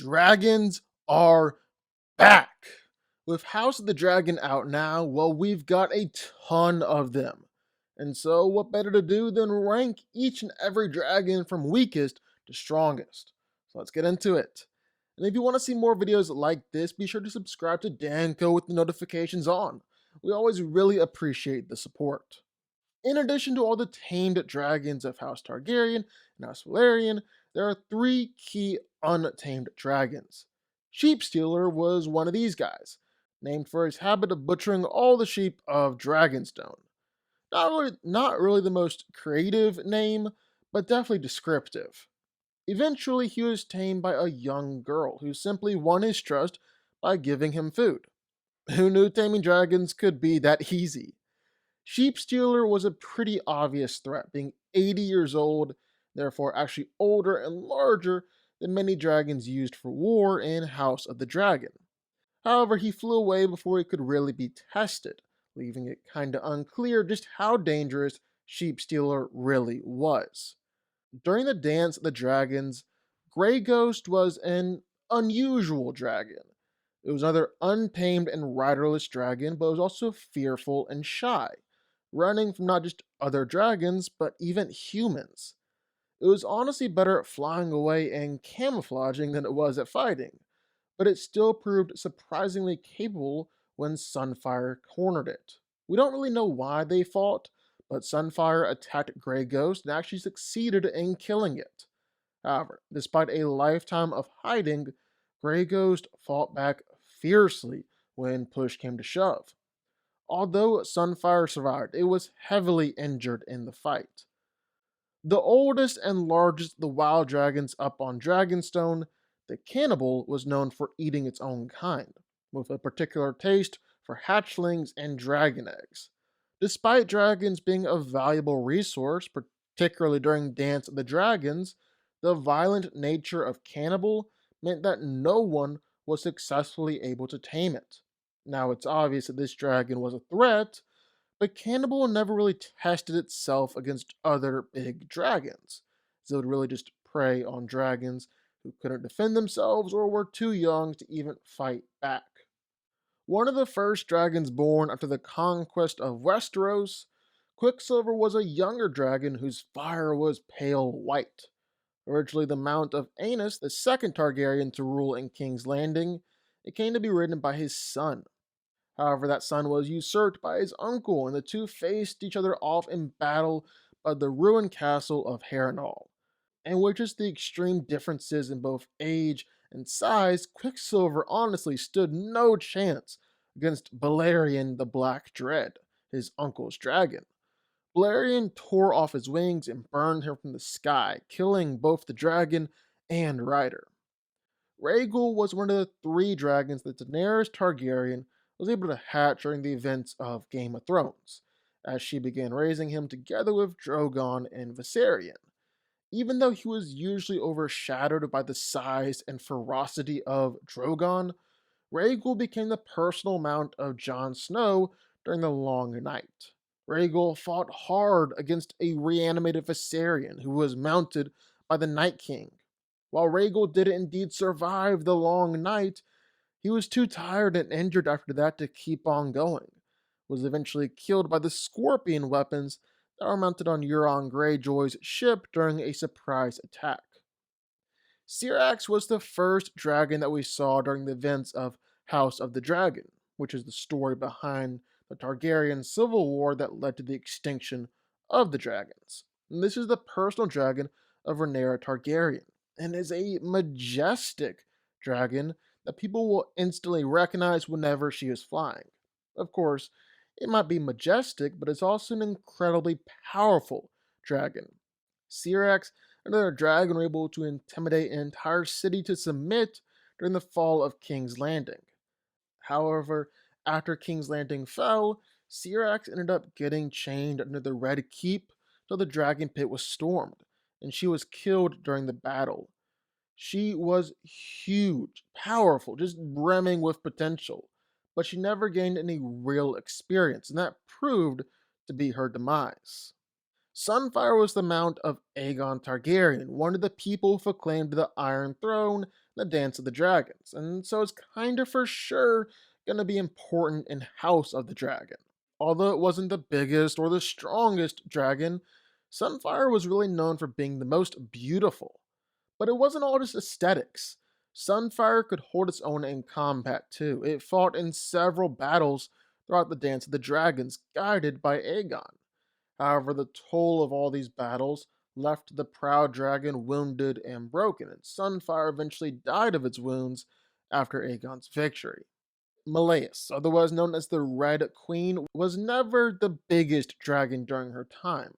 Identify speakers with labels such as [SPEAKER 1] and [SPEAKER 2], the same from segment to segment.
[SPEAKER 1] Dragons are back. With House of the Dragon out now, well, we've got a ton of them. And so, what better to do than rank each and every dragon from weakest to strongest? So, let's get into it. And if you want to see more videos like this, be sure to subscribe to Danco with the notifications on. We always really appreciate the support. In addition to all the tamed dragons of House Targaryen and House Valerian, there are three key untamed dragons. Sheepstealer was one of these guys, named for his habit of butchering all the sheep of Dragonstone. Not really the most creative name, but definitely descriptive. Eventually, he was tamed by a young girl who simply won his trust by giving him food. Who knew taming dragons could be that easy? Sheepstealer was a pretty obvious threat, being 80 years old, therefore actually older and larger than many dragons used for war in House of the Dragon. However, he flew away before he could really be tested, leaving it kinda unclear just how dangerous Sheepstealer really was. During the Dance of the Dragons, Grey Ghost was an unusual dragon. It was another untamed and riderless dragon, but it was also fearful and shy, running from not just other dragons, but even humans. It was honestly better at flying away and camouflaging than it was at fighting, but it still proved surprisingly capable when Sunfire cornered it. We don't really know why they fought, but Sunfire attacked Grey Ghost and actually succeeded in killing it. However, despite a lifetime of hiding, Grey Ghost fought back fiercely when push came to shove. Although Sunfire survived, it was heavily injured in the fight. The oldest and largest of the wild dragons up on Dragonstone, the cannibal was known for eating its own kind, with a particular taste for hatchlings and dragon eggs. Despite dragons being a valuable resource, particularly during Dance of the Dragons, the violent nature of cannibal meant that no one was successfully able to tame it. Now, it's obvious that this dragon was a threat, but Cannibal never really tested itself against other big dragons, so it would really just prey on dragons who couldn't defend themselves or were too young to even fight back. One of the first dragons born after the conquest of Westeros, Quicksilver was a younger dragon whose fire was pale white. Originally the mount of Aenys, the second Targaryen to rule in King's Landing, it came to be ridden by his son. However, that son was usurped by his uncle, and the two faced each other off in battle by the ruined castle of Harrenhal. And with just the extreme differences in both age and size, Quicksilver honestly stood no chance against Balerion the Black Dread, his uncle's dragon. Balerion tore off his wings and burned him from the sky, killing both the dragon and rider. Rhaegal was one of the three dragons that Daenerys Targaryen was able to hatch during the events of Game of Thrones, as she began raising him together with Drogon and Viserion. Even though he was usually overshadowed by the size and ferocity of Drogon, Rhaegal became the personal mount of Jon Snow during the Long Night. Rhaegal fought hard against a reanimated Viserion who was mounted by the Night King. While Rhaegal did indeed survive the Long Night, he was too tired and injured after that to keep on going. Was eventually killed by the Scorpion weapons that were mounted on Euron Greyjoy's ship during a surprise attack. Syrax was the first dragon that we saw during the events of House of the Dragon, which is the story behind the Targaryen civil war that led to the extinction of the dragons. And this is the personal dragon of Rhaenyra Targaryen, and is a majestic dragon that people will instantly recognize whenever she is flying. Of course, it might be majestic, but it's also an incredibly powerful dragon. Syrax, another dragon, were able to intimidate an entire city to submit during the fall of King's Landing. However, after King's Landing fell, Syrax ended up getting chained under the Red Keep till the Dragon Pit was stormed, and she was killed during the battle. She was huge, powerful, just brimming with potential, but she never gained any real experience, and that proved to be her demise. Sunfire was the mount of Aegon Targaryen, one of the people who proclaimed the Iron Throne the Dance of the Dragons, and so it's kinda for sure gonna be important in House of the Dragon. Although it wasn't the biggest or the strongest dragon, Sunfire was really known for being the most beautiful. But it wasn't all just aesthetics. Sunfire could hold its own in combat too. It fought in several battles throughout the Dance of the Dragons, guided by Aegon. However, the toll of all these battles left the proud dragon wounded and broken, and Sunfire eventually died of its wounds after Aegon's victory. Meleus, otherwise known as the Red Queen, was never the biggest dragon during her time,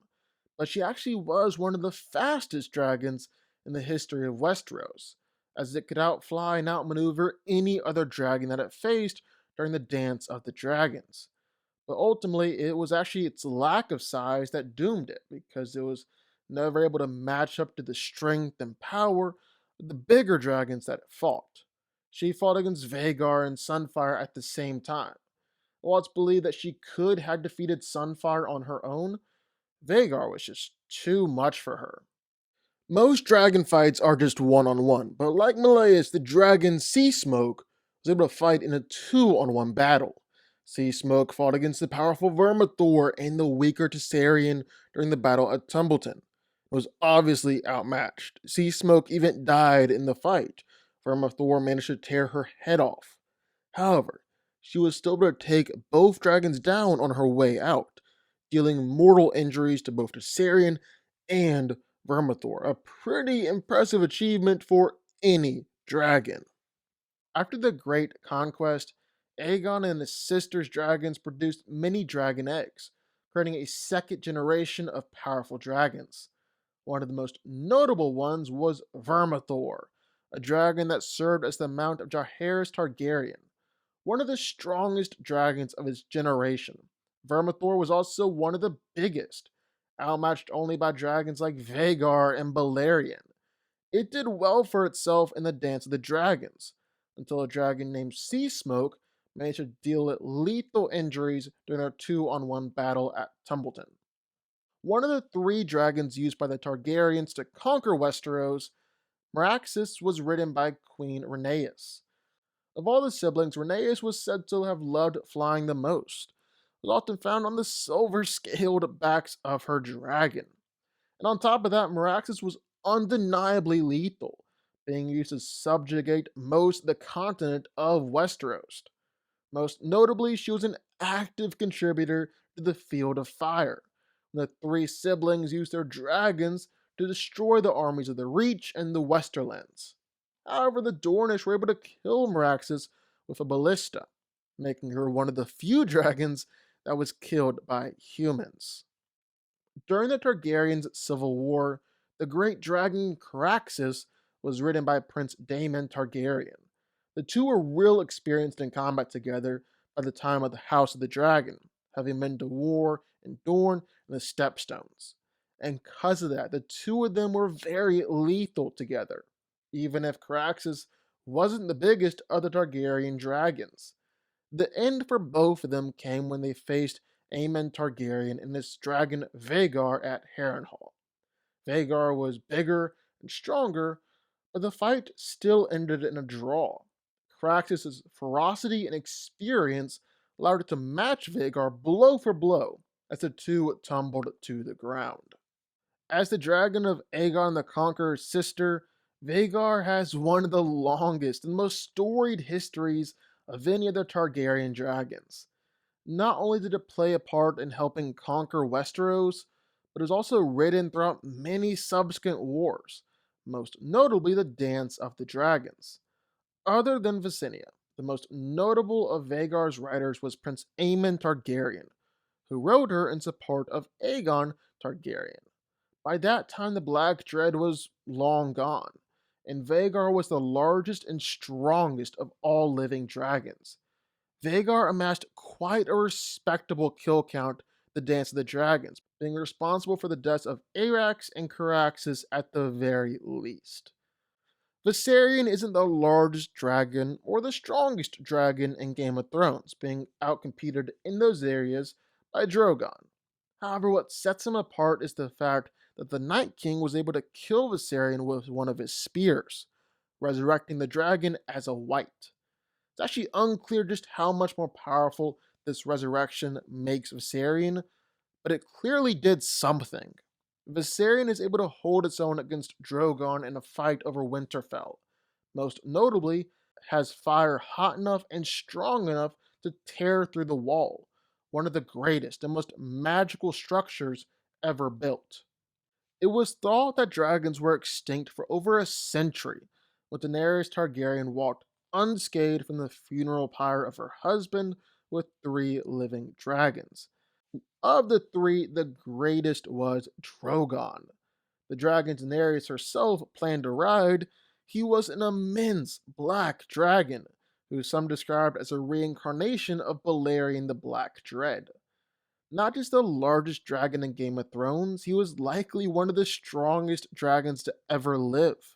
[SPEAKER 1] but she actually was one of the fastest dragons in the history of Westeros, as it could outfly and outmaneuver any other dragon that it faced during the Dance of the Dragons. But ultimately, it was actually its lack of size that doomed it, because it was never able to match up to the strength and power of the bigger dragons that it fought. She fought against Vagar and Sunfire at the same time. While it's believed that she could have defeated Sunfire on her own, Vagar was just too much for her. Most dragon fights are just one on one, but like Meleus, the dragon Sea Smoke was able to fight in a 2-on-1 battle. Sea Smoke fought against the powerful Vermithor and the weaker Tessarion during the battle at Tumbleton. It was obviously outmatched. Sea Smoke even died in the fight. Vermithor managed to tear her head off. However, she was still able to take both dragons down on her way out, dealing mortal injuries to both Tessarion and Vermithor, a pretty impressive achievement for any dragon. After the Great Conquest, Aegon and his sister's dragons produced many dragon eggs, creating a second generation of powerful dragons. One of the most notable ones was Vermithor, a dragon that served as the mount of Jaehaerys Targaryen, one of the strongest dragons of his generation. Vermithor was also one of the biggest, outmatched only by dragons like Vagar and Balerion. It did well for itself in the Dance of the Dragons, until a dragon named Sea Smoke managed to deal it lethal injuries during their 2-on-1 battle at Tumbleton. One of the three dragons used by the Targaryens to conquer Westeros, Meraxes was ridden by Queen Rhaenys. Of all the siblings, Rhaenys was said to have loved flying the most. It was often found on the silver scaled backs of her dragon. And on top of that, Meraxes was undeniably lethal, being used to subjugate most of the continent of Westeros. Most notably, she was an active contributor to the Field of Fire. The three siblings used their dragons to destroy the armies of the Reach and the Westerlands. However, the Dornish were able to kill Meraxes with a ballista, making her one of the few dragons that was killed by humans. During the Targaryens' civil war, the great dragon Caraxes was ridden by Prince Daemon Targaryen. The two were real experienced in combat together by the time of the House of the Dragon, having been to war in Dorne and the Stepstones. And because of that, the two of them were very lethal together, even if Caraxes wasn't the biggest of the Targaryen dragons. The end for both of them came when they faced Aemon Targaryen and his dragon Vagar at Harrenhal. Vagar was bigger and stronger, but the fight still ended in a draw. Caraxes' ferocity and experience allowed it to match Vagar blow for blow as the two tumbled to the ground. As the dragon of Aegon the Conqueror's sister, Vagar has one of the longest and most storied histories of any of the Targaryen dragons. Not only did it play a part in helping conquer Westeros, but it was also ridden throughout many subsequent wars, most notably the Dance of the Dragons. Other than Visenya, the most notable of Vagar's riders was Prince Aemon Targaryen, who rode her in support of Aegon Targaryen. By that time, the Black Dread was long gone, and Vagar was the largest and strongest of all living dragons. Vagar amassed quite a respectable kill count the Dance of the Dragons, being responsible for the deaths of Arax and Caraxes at the very least. Viserion isn't the largest dragon or the strongest dragon in Game of Thrones, being outcompeted in those areas by Drogon. However, what sets him apart is the fact that the Night King was able to kill Viserion with one of his spears. resurrecting the dragon as a white. It's actually unclear just how much more powerful this resurrection makes Viserion, but it clearly did something. Viserion is able to hold its own against Drogon in a fight over Winterfell. Most notably, has fire hot enough and strong enough to tear through the wall, one of the greatest and most magical structures ever built. It was thought that dragons were extinct for over a century, when Daenerys Targaryen walked unscathed from the funeral pyre of her husband with three living dragons. Of the three, the greatest was Drogon. The dragon Daenerys herself planned to ride. He was an immense black dragon, who some described as a reincarnation of Balerion the Black Dread. Not just the largest dragon in Game of Thrones, he was likely one of the strongest dragons to ever live,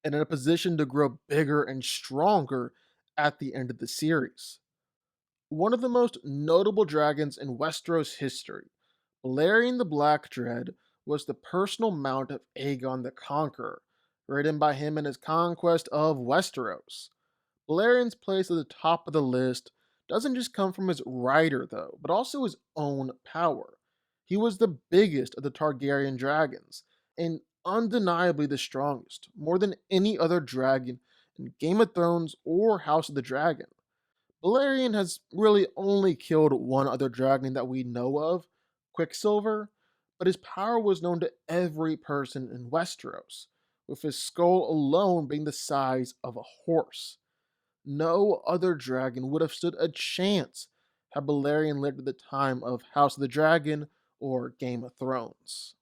[SPEAKER 1] and in a position to grow bigger and stronger at the end of the series. One of the most notable dragons in Westeros history, Balerion the Black Dread was the personal mount of Aegon the Conqueror, ridden by him in his conquest of Westeros. Balerion's place at the top of the list doesn't just come from his rider, though, but also his own power. He was the biggest of the Targaryen dragons, and undeniably the strongest, more than any other dragon in Game of Thrones or House of the Dragon. Balerion has really only killed one other dragon that we know of, Quicksilver, but his power was known to every person in Westeros, with his skull alone being the size of a horse. No other dragon would have stood a chance had Balerion lived at the time of House of the Dragon or Game of Thrones.